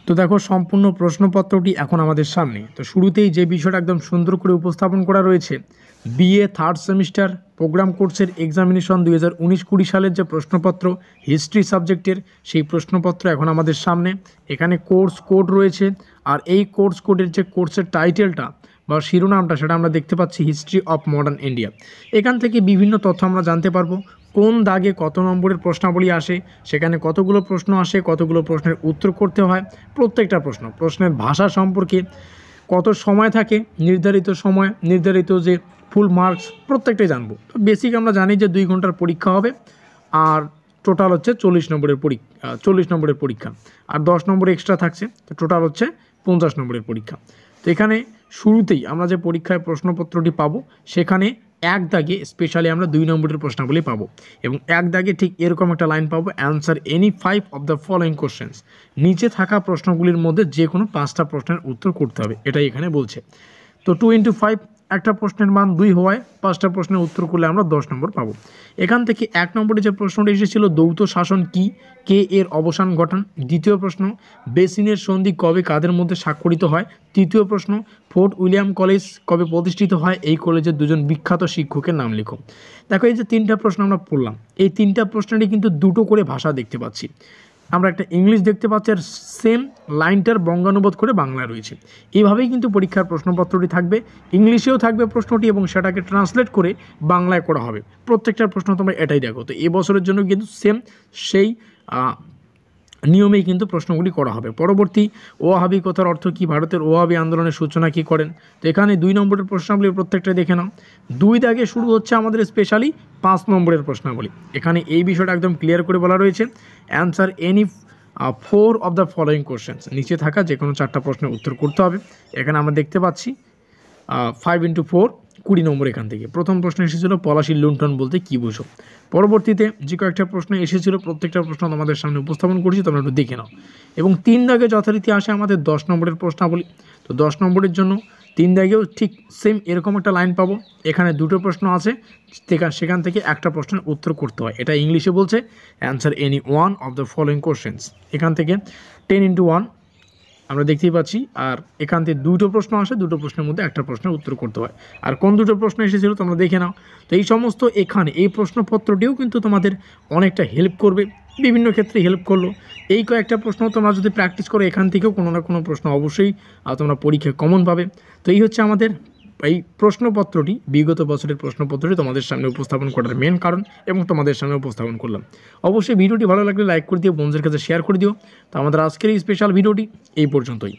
তো দেখো সম্পূর্ণ প্রশ্নপত্রটি এখন আমাদের সামনে। তো শুরুতেই যে বিষয়টা একদম সুন্দর করে উপস্থাপন করা রয়েছে, বিএ থার্ড সেমিস্টার প্রোগ্রাম কোর্সের এক্সামিনেশন 2019-20 সালের যে প্রশ্নপত্র হিস্ট্রি সাবজেক্টের, সেই প্রশ্নপত্র এখন আমাদের সামনে। এখানে কোর্স কোড রয়েছে, আর এই কোর্স কোডের যে কোর্সের টাইটেলটা বা শিরোনামটা সেটা আমরা দেখতে পাচ্ছি হিস্ট্রি অফ মডার্ন ইন্ডিয়া। এখান থেকে বিভিন্ন তথ্য আমরা জানতে পারবো, কোন দাগে কত নম্বরের প্রশ্নাবলী আসে, সেখানে কতগুলো প্রশ্ন আসে, কতগুলো প্রশ্নের উত্তর করতে হয়, প্রত্যেকটা প্রশ্নের ভাষা সম্পর্কে, কত সময় থাকে, নির্ধারিত সময়, নির্ধারিত যে ফুল মার্কস, প্রত্যেকটাই জানবো। তো বেসিক আমরা জানি যে 2 ঘন্টার পরীক্ষা হবে, আর টোটাল হচ্ছে 40 নম্বরের পরীক্ষা, আর 10 নম্বর এক্সট্রা থাকছে, তো টোটাল হচ্ছে 50 নম্বরের পরীক্ষা। তো এখানে শুরুতেই আমরা যে পরীক্ষায় প্রশ্নপত্রটি পাবো, সেখানে এক দাগে স্পেশালি আমরা 2 নম্বরের প্রশ্নাবলী পাবো, এবং এক দাগে ঠিক এরকম একটা লাইন পাবো, answer any 5 of the following questions. নিচে থাকা প্রশ্নগুলির মধ্যে যে কোনো 5টা প্রশ্নের উত্তর করতে হবে, এটাই এখানে বলছে। তো 2 × 5, একটা প্রশ্নের মান 2 হওয়ায় 5টা প্রশ্নের উত্তর করলে আমরা 10 নম্বর পাবো। এখান থেকে 1 নম্বরে যে প্রশ্নটি এসেছিল, দ্বৈত শাসন কি, কে এর অবসান ঘটান। দ্বিতীয় প্রশ্ন, বেসিনের সন্ধি কবে কাদের মধ্যে স্বাক্ষরিত হয়। তৃতীয় প্রশ্ন, ফোর্ট উইলিয়াম কলেজ কবে প্রতিষ্ঠিত হয়, এই কলেজের 2জন বিখ্যাত শিক্ষকের নাম লিখো। দেখো এই যে 3টা প্রশ্ন আমরা পড়লাম, এই 3টা প্রশ্নেরই কিন্তু 2টো করে ভাষা দেখতে পাচ্ছি। আমরা একটা ইংলিশ দেখতে পাচ্ছি, আর সেম লাইনটার বঙ্গানুবাদ করে বাংলায় রয়েছে। এইভাবেই কিন্তু পরীক্ষার প্রশ্নপত্রটি থাকবে, ইংলিশেও থাকবে প্রশ্নটি, এবং সেটাকে ট্রান্সলেট করে বাংলায় করা হবে। প্রত্যেকটা প্রশ্ন তোমরা এটাই দেখো। তো এবছরের জন্য কিন্তু সেম সেই নিয়মেই কিন্তু প্রশ্নগুলি করা হবে। পরবর্তী, ওয়াহাবি কথার অর্থ কী, ভারতের ওয়াহাবি আন্দোলনের সূচনা কী করেন। তো এখানে 2 নম্বরের প্রশ্নাবলী প্রত্যেকটা দেখে নাও। 2 দাগে শুরু হচ্ছে আমাদের স্পেশালি 5 নম্বরের প্রশ্নাবলী। এখানে এই বিষয়টা একদম ক্লিয়ার করে বলা রয়েছে, answer any 4 of the following questions. নিচে থাকা যে কোনো 4টা প্রশ্নের উত্তর করতে হবে। এখানে আমরা দেখতে পাচ্ছি 5 × 4, 20 নম্বর। এখান থেকে প্রথম প্রশ্ন এসেছিল পলাশির লুণ্ঠন বলতে কী বুঝো। পরবর্তীতে যে কয়েকটা প্রশ্ন এসেছিল, প্রত্যেকটা প্রশ্ন তোমাদের সামনে উপস্থাপন করেছি, তোমরা একটু দেখে নাও। এবং 3 দাগে যথারীতি আসে আমাদের 10 নম্বরের প্রশ্নাবলী। তো 10 নম্বরের জন্য 3 দাগেও ঠিক সেম এরকম একটা লাইন পাবো। এখানে 2টো প্রশ্ন আছে, সেখান থেকে একটা প্রশ্নের উত্তর করতে হয়। এটা ইংলিশে বলছে, answer any 1 of the following questions. এখান থেকে 10 × 1 আমরা দেখতেই পাচ্ছি, আর এখান থেকে 2টো প্রশ্ন আসে, 2টো প্রশ্নের মধ্যে একটা প্রশ্নের উত্তর করতে হয়। আর কোন 2টো প্রশ্ন এসেছিল তোমরা দেখে নাও। তো এই সমস্ত এখানে এই প্রশ্নপত্রটিও কিন্তু তোমাদের অনেকটা হেল্প করবে, বিভিন্ন ক্ষেত্রে হেল্প করলো। এই কয়েকটা প্রশ্ন তোমরা যদি প্র্যাকটিস করো, এখান থেকেও কোনো না কোনো প্রশ্ন অবশ্যই তোমরা পরীক্ষায় কমন পাবে। তো এই হচ্ছে আমাদের এই প্রশ্নপত্রটি, বিগত বছরের প্রশ্নপত্রটি তোমাদের সামনে উপস্থাপন করার মেন কারণ, এবং তোমাদের সামনে উপস্থাপন করলাম। অবশ্যই ভিডিওটি ভালো লাগলে লাইক করে দিও, বন্ধুদের কাছে শেয়ার করে দিও। তো আমাদের আজকের এই স্পেশাল ভিডিওটি এই পর্যন্তই।